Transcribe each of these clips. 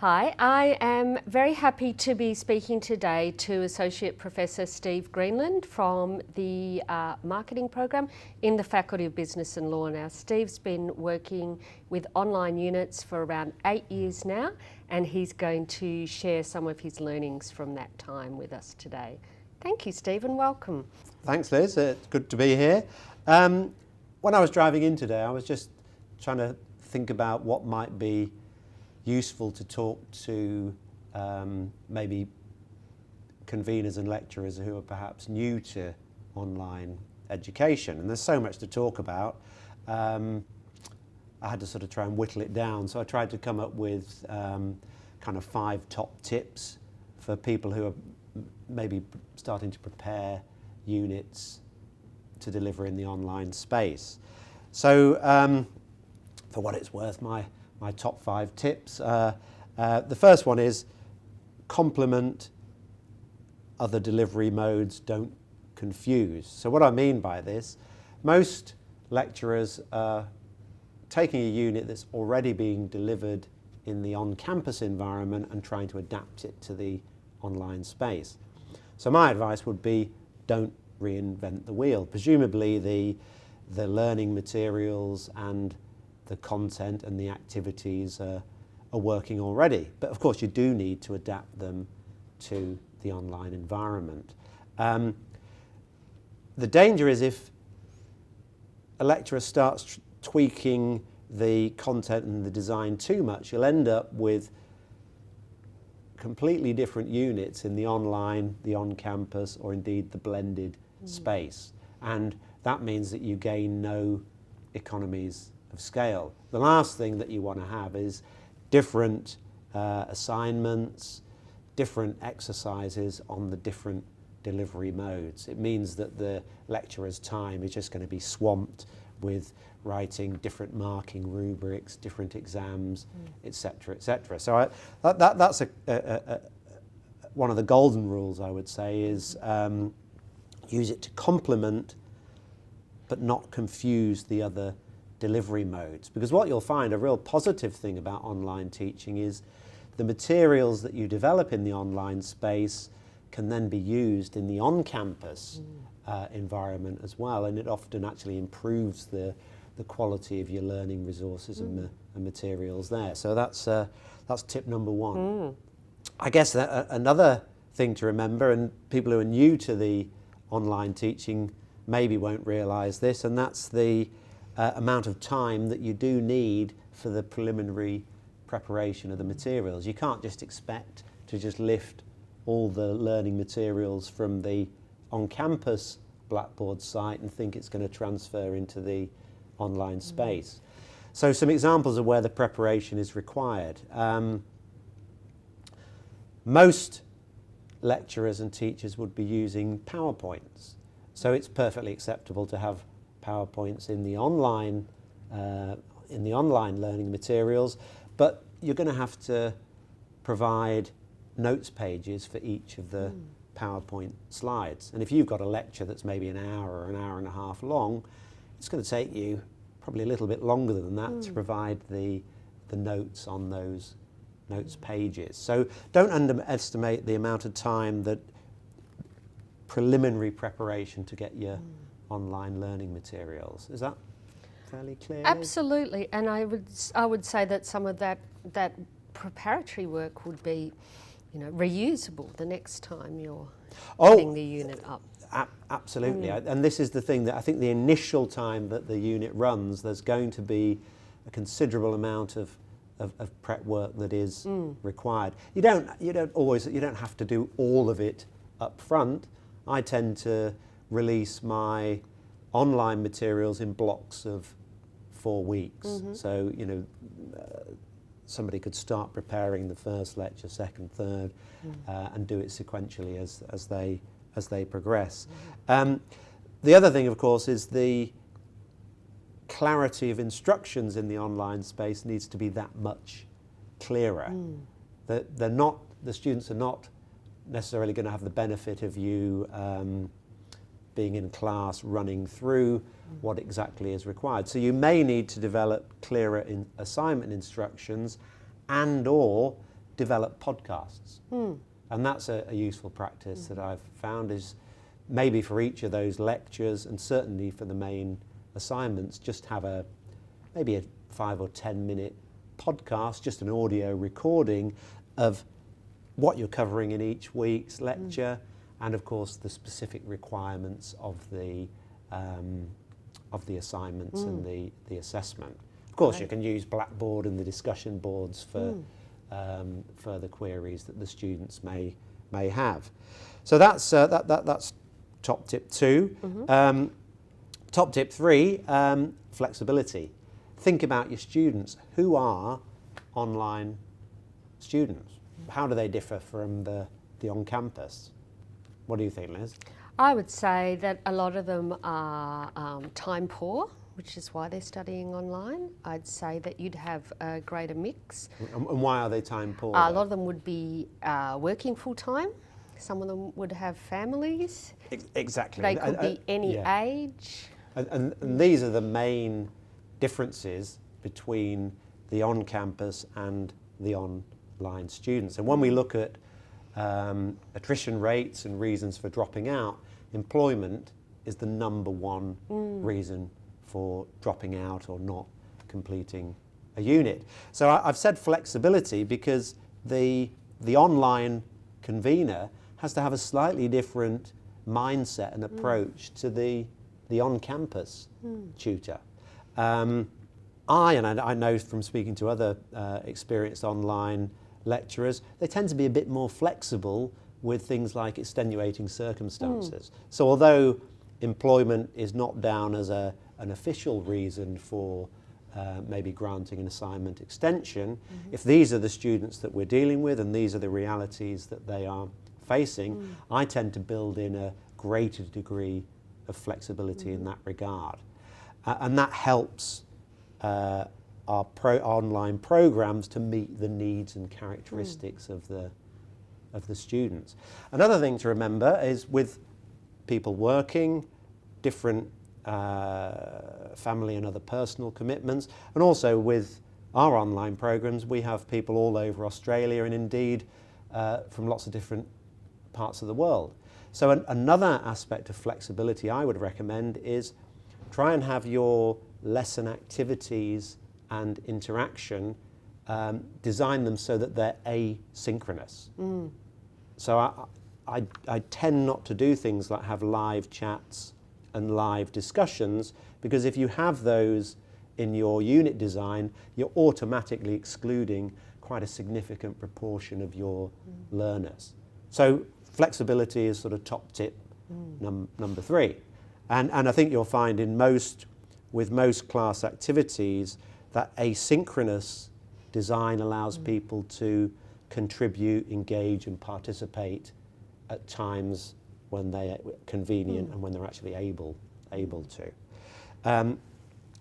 Hi, I am very happy to be speaking today to Associate Professor Steve Greenland from the Marketing Program in the Faculty of Business and Law. Now, Steve's been working with online units for around 8 years now, and he's going to share some of his learnings from that time with us today. Thank you, Steve, and welcome. Thanks, Liz. It's good to be here. When I was driving in today, I was just trying to think about what might be useful to talk to maybe conveners and lecturers who are perhaps new to online education. And there's so much to talk about. I had to sort of try and whittle it down. So I tried to come up with kind of 5 top tips for people who are maybe starting to prepare units to deliver in the online space. So for what it's worth, my top 5 tips. The first one is complement other delivery modes, don't confuse. So what I mean by this, most lecturers are taking a unit that's already being delivered in the on-campus environment and trying to adapt it to the online space. So my advice would be, don't reinvent the wheel. Presumably the learning materials and the content and the activities are working already. But of course you do need to adapt them to the online environment. The danger is if a lecturer starts tweaking the content and the design too much, you'll end up with completely different units in the online, the on-campus, or indeed the blended space. And that means that you gain no economies of scale. The last thing that you want to have is different assignments, different exercises on the different delivery modes. It means that the lecturer's time is just going to be swamped with writing different marking rubrics, different exams, etc., etc. So that's one of the golden rules, I would say, is use it to complement but not confuse the other delivery modes. Because what you'll find, a real positive thing about online teaching, is the materials that you develop in the online space can then be used in the on-campus environment as well, and it often actually improves the quality of your learning resources and materials there. So that's tip number 1. I guess that another thing to remember, and people who are new to the online teaching maybe won't realise this, and that's the amount of time that you do need for the preliminary preparation of the materials. You can't just expect to just lift all the learning materials from the on-campus Blackboard site and think it's going to transfer into the online space. So some examples of where the preparation is required. Most lecturers and teachers would be using PowerPoints. So it's perfectly acceptable to have PowerPoints in the online learning materials, but you're going to have to provide notes pages for each of the PowerPoint slides. And if you've got a lecture that's maybe an hour or an hour and a half long, it's going to take you probably a little bit longer than that to provide the notes on those notes pages. So don't underestimate the amount of time that preliminary preparation to get your online learning materials. Is that fairly clear? Absolutely, and I would say that some of that preparatory work would be, reusable the next time you're putting the unit up. Absolutely, and this is the thing, that I think the initial time that the unit runs, there's going to be a considerable amount of prep work that is required. You don't have to do all of it up front. I tend to release my online materials in blocks of 4 weeks. So, somebody could start preparing the first lecture, second, third, and do it sequentially as they progress. The other thing, of course, is the clarity of instructions in the online space needs to be that much clearer. That the students are not necessarily going to have the benefit of you being in class running through what exactly is required. So you may need to develop clearer assignment instructions and or develop podcasts. And that's a useful practice that I've found, is maybe for each of those lectures, and certainly for the main assignments, just have maybe a 5 or 10 minute podcast, just an audio recording of what you're covering in each week's lecture, and of course the specific requirements of the assignments and the assessment. Of course, you can use Blackboard and the discussion boards for further queries that the students may have. So that's top tip 2. Top tip 3, flexibility. Think about your students. Who are online students? How do they differ from the on-campus? What do you think, Liz? I would say that a lot of them are time poor, which is why they're studying online. I'd say that you'd have a greater mix. And why are they time poor? A lot of them would be working full time. Some of them would have families. Exactly. They could be any age. And these are the main differences between the on-campus and the online students. And when we look at attrition rates and reasons for dropping out, employment is the number one reason for dropping out or not completing a unit. So I've said flexibility because the online convener has to have a slightly different mindset and approach to the on-campus tutor. I know from speaking to other experienced online lecturers, they tend to be a bit more flexible with things like extenuating circumstances. So although employment is not down as an official reason for maybe granting an assignment extension, if these are the students that we're dealing with and these are the realities that they are facing, I tend to build in a greater degree of flexibility in that regard. And that helps our online programs to meet the needs and characteristics of the students. Another thing to remember is with people working, different family and other personal commitments, and also with our online programs, we have people all over Australia and indeed from lots of different parts of the world. So another aspect of flexibility I would recommend is try and have your lesson activities and interaction, design them so that they're asynchronous. So I tend not to do things like have live chats and live discussions, because if you have those in your unit design, you're automatically excluding quite a significant proportion of your learners. So flexibility is sort of top tip number 3. And I think you'll find with most class activities that asynchronous design allows people to contribute, engage and participate at times when they're convenient and when they're actually able to.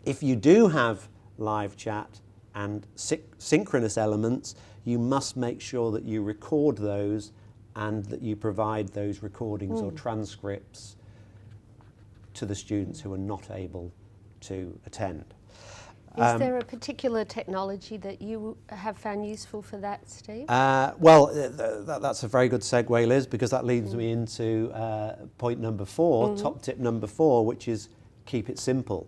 If you do have live chat and synchronous elements, you must make sure that you record those and that you provide those recordings or transcripts to the students who are not able to attend. Is there a particular technology that you have found useful for that, Steve? That's a very good segue, Liz, because that leads me into point number 4, top tip number 4, which is keep it simple.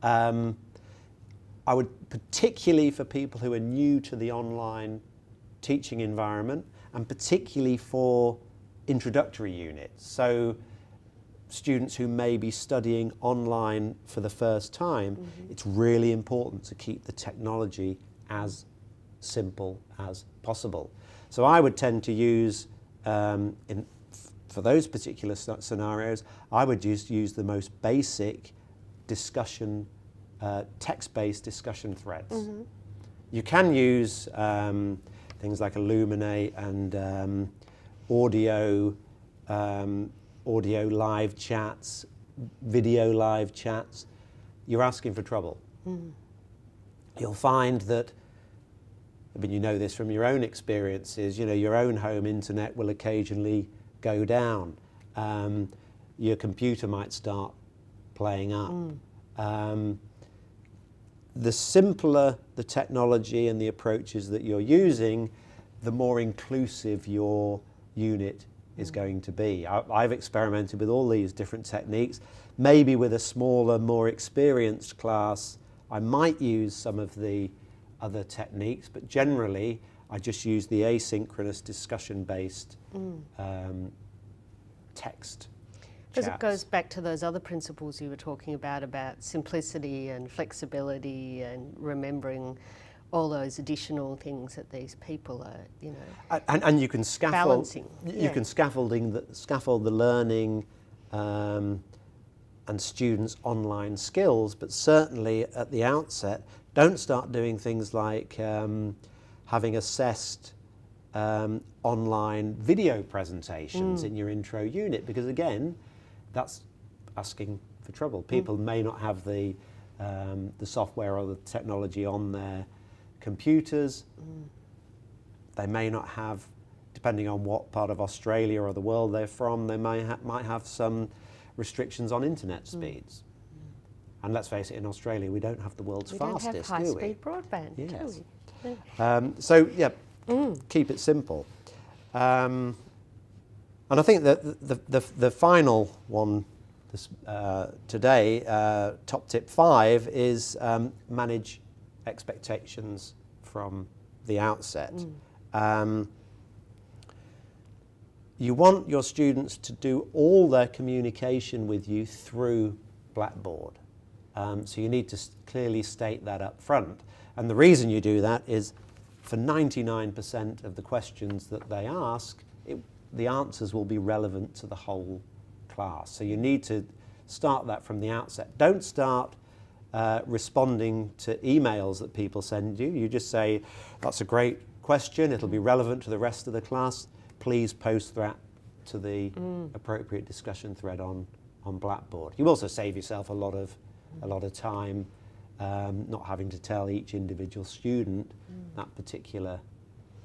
I would, particularly for people who are new to the online teaching environment, and particularly for introductory units, so students who may be studying online for the first time, it's really important to keep the technology as simple as possible. So I would tend to use, for those particular scenarios, I would just use the most basic discussion, text-based discussion threads. You can use things like Illuminate and audio live chats, video live chats. You're asking for trouble. You'll find that, I mean, you know this from your own experiences, your own home internet will occasionally go down. Your computer might start playing up. The simpler the technology and the approaches that you're using, the more inclusive your unit is going to be. I've experimented with all these different techniques. Maybe with a smaller, more experienced class, I might use some of the other techniques, but generally I just use the asynchronous discussion-based text. Because it goes back to those other principles you were talking about simplicity and flexibility and remembering all those additional things that these people are, you know, and you can scaffold, balancing. You can scaffold the learning and students' online skills, but certainly at the outset, don't start doing things like having assessed online video presentations in your intro unit, because again, that's asking for trouble. People may not have the software or the technology on their computers. They may not have, depending on what part of Australia or the world they're from, they might have some restrictions on internet speeds. And let's face it, in Australia we don't have the world's fastest, do we? High-speed broadband, yes. do we? So yeah, keep it simple. And I think that the final one today, top tip 5, is manage expectations from the outset. You want your students to do all their communication with you through Blackboard. So you need to clearly state that up front. And the reason you do that is for 99% of the questions that they ask, the answers will be relevant to the whole class. So you need to start that from the outset. Don't start responding to emails that people send you. You just say, that's a great question, it'll be relevant to the rest of the class. Please post that to the appropriate discussion thread on Blackboard. You also save yourself a lot of time not having to tell each individual student that particular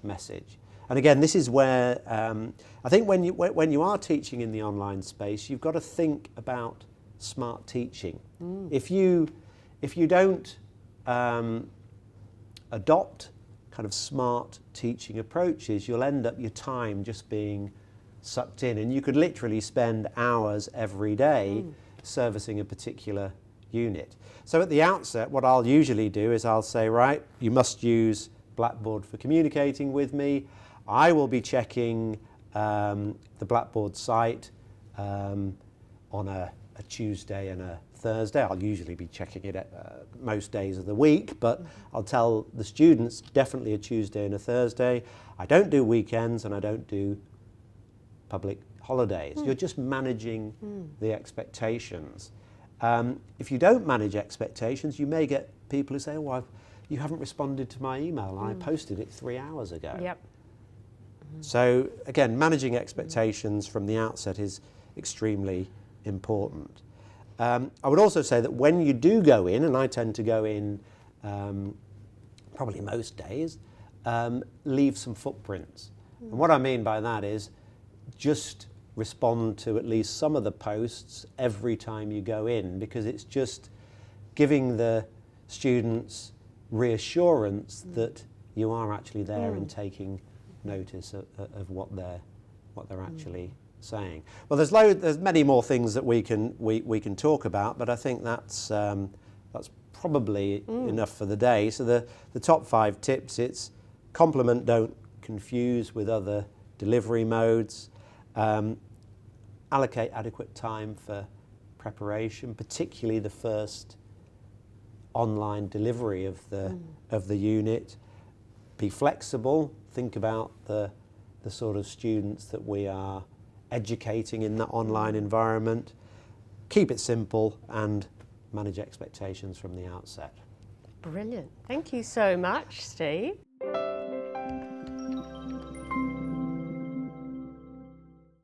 message. And again, this is where I think when you are teaching in the online space, you've got to think about smart teaching. If you don't adopt kind of smart teaching approaches, you'll end up your time just being sucked in, and you could literally spend hours every day servicing a particular unit. So at the outset, what I'll usually do is I'll say, right, you must use Blackboard for communicating with me. I will be checking the Blackboard site on a Tuesday and a Thursday. I'll usually be checking it most days of the week, but I'll tell the students definitely a Tuesday and a Thursday. I don't do weekends and I don't do public holidays. You're just managing the expectations. If you don't manage expectations, you may get people who say, oh, you haven't responded to my email and I posted it 3 hours ago. Yep. So again, managing expectations from the outset is extremely important. I would also say that when you do go in, and I tend to go in probably most days, leave some footprints. And what I mean by that is just respond to at least some of the posts every time you go in, because it's just giving the students reassurance that you are actually there and taking notice of what they're actually saying. Well, there's many more things that we can talk about, but I think that's probably enough for the day. So the top 5 tips: it's complement, don't confuse with other delivery modes. Allocate adequate time for preparation, particularly the first online delivery of the unit. Be flexible. Think about the sort of students that we are educating in that online environment. Keep it simple and manage expectations from the outset. Brilliant. Thank you so much, Steve.